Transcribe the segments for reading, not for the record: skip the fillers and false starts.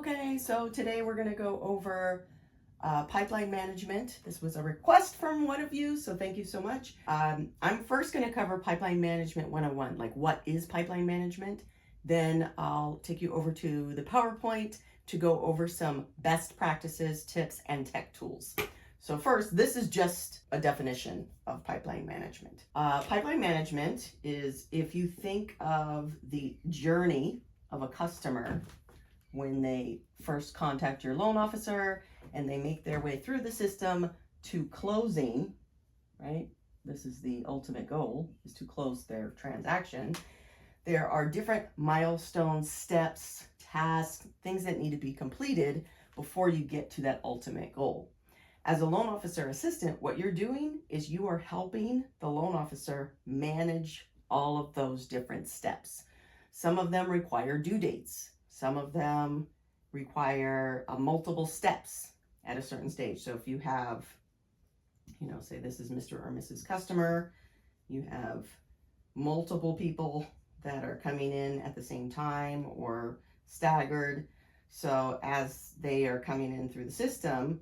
Okay, so today we're going to go over pipeline management. This was a request from one of you, so thank you so much. I'm first going to cover pipeline management 101, like what is pipeline management. Then I'll take you over to the PowerPoint to go over some best practices, tips, and tech tools. So first, this is just a definition of pipeline management. Pipeline management is if you think of the journey of a customer when they first contact your loan officer and they make their way through the system to closing, right? This is the ultimate goal, is to close their transaction. There are different milestones, steps, tasks, things that need to be completed before you get to that ultimate goal. As a loan officer assistant, what you're doing is you are helping the loan officer manage all of those different steps. Some of them require due dates. Some of them require multiple steps at a certain stage. So if you have, say this is Mr. or Mrs. Customer, you have multiple people that are coming in at the same time or staggered. So as they are coming in through the system,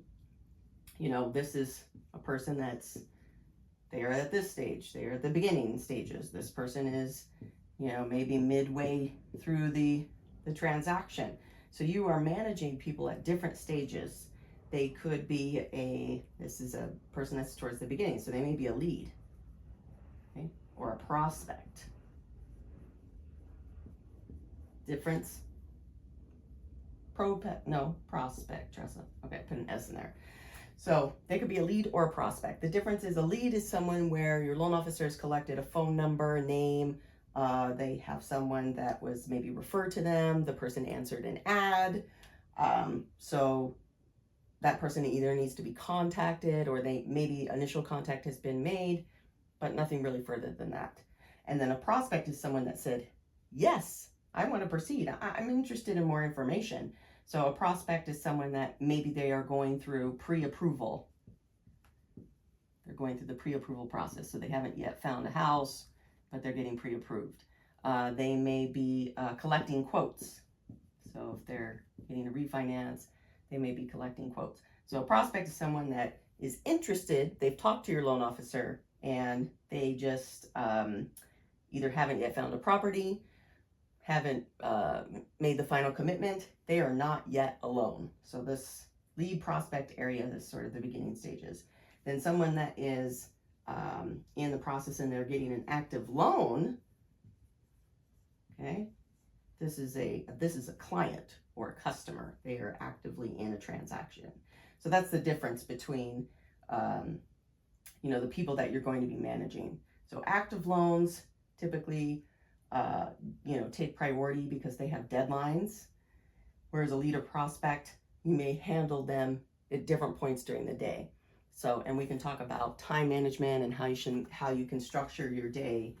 this is a person they are at this stage, they are at the beginning stages. This person is, maybe midway through the transaction. So you are managing people at different stages. They could be this is a person that's towards the beginning, so they may be a lead, okay, or a prospect. Difference? Prospect, Tressa. Okay, put an S in there. So they could be a lead or a prospect. The difference is a lead is someone where your loan officer has collected a phone number, name, they have someone that was maybe referred to them, the person answered an ad, so that person either needs to be contacted or maybe initial contact has been made, but nothing really further than that. And then a prospect is someone that said, yes, I want to proceed. I'm interested in more information. So a prospect is someone that maybe they are going through pre-approval. They're going through the pre-approval process. So they haven't yet found a house, but they're getting pre-approved. They may be collecting quotes. So if they're getting a refinance, they may be collecting quotes. So a prospect is someone that is interested, they've talked to your loan officer, and they just either haven't yet found a property, haven't made the final commitment, they are not yet a loan. So this lead prospect area is sort of the beginning stages. Then someone that is in the process and they're getting an active loan, okay, this is a client or a customer. They are actively in a transaction. So that's the difference between the people that you're going to be managing. So active loans typically take priority because they have deadlines, whereas a lead or prospect, you may handle them at different points during the day. So, and we can talk about time management and how you can structure your day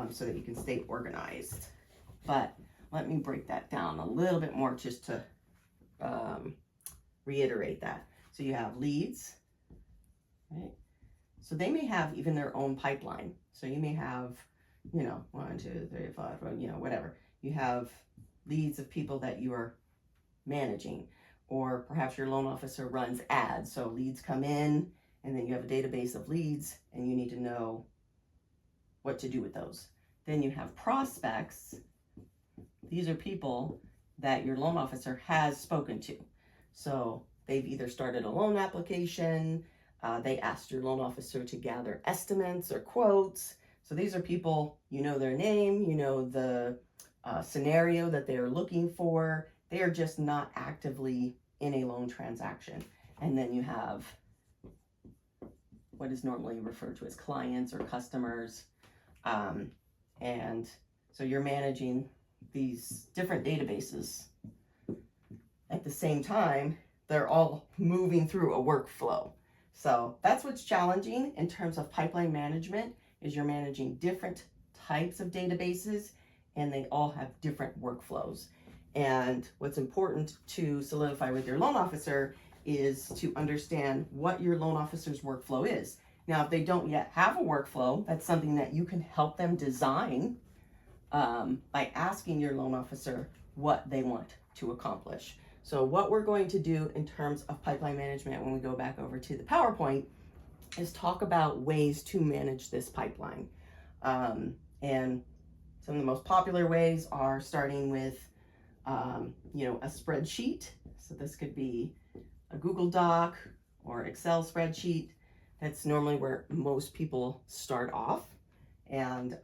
so that you can stay organized. But let me break that down a little bit more just to reiterate that. So you have leads, right? So they may have even their own pipeline. So you may have, 1, 2, 3, 5, whatever. You have leads of people that you are managing, or perhaps your loan officer runs ads. So leads come in, and then you have a database of leads, and you need to know what to do with those. Then you have prospects. These are people that your loan officer has spoken to. So they've either started a loan application, they asked your loan officer to gather estimates or quotes. So these are people, their name, the scenario that they are looking for. They are just not actively in a loan transaction. And then you have what is normally referred to as clients or customers. And so you're managing these different databases. At the same time, they're all moving through a workflow. So that's what's challenging in terms of pipeline management, is you're managing different types of databases and they all have different workflows. And what's important to solidify with your loan officer is to understand what your loan officer's workflow is. Now, if they don't yet have a workflow, that's something that you can help them design by asking your loan officer what they want to accomplish. So what we're going to do in terms of pipeline management when we go back over to the PowerPoint is talk about ways to manage this pipeline. And some of the most popular ways are starting with, a spreadsheet. So this could be a Google Doc or Excel spreadsheet. That's normally where most people start off. And,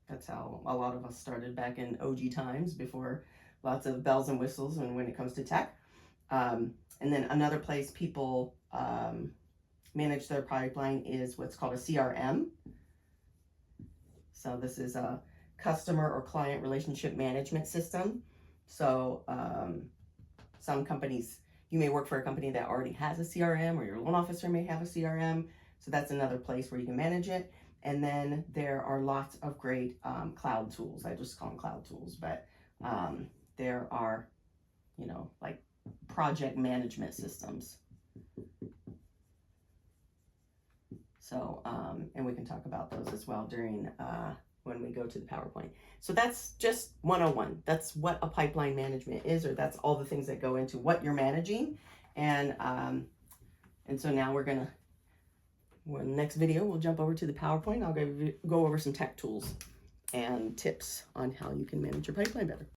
that's how a lot of us started back in OG times, before lots of bells and whistles and when it comes to tech. And then another place people manage their pipeline is what's called a CRM. So this is a customer or client relationship management system. So some companies, you may work for a company that already has a CRM, or your loan officer may have a CRM. So that's another place where you can manage it. And then there are lots of great cloud tools. I just call them cloud tools, but there are, like project management systems. So, and we can talk about those as well during when we go to the PowerPoint. So that's just 101. That's what a pipeline management is, or that's all the things that go into what you're managing. And so now in the next video, we'll jump over to the PowerPoint. I'll go over some tech tools and tips on how you can manage your pipeline better.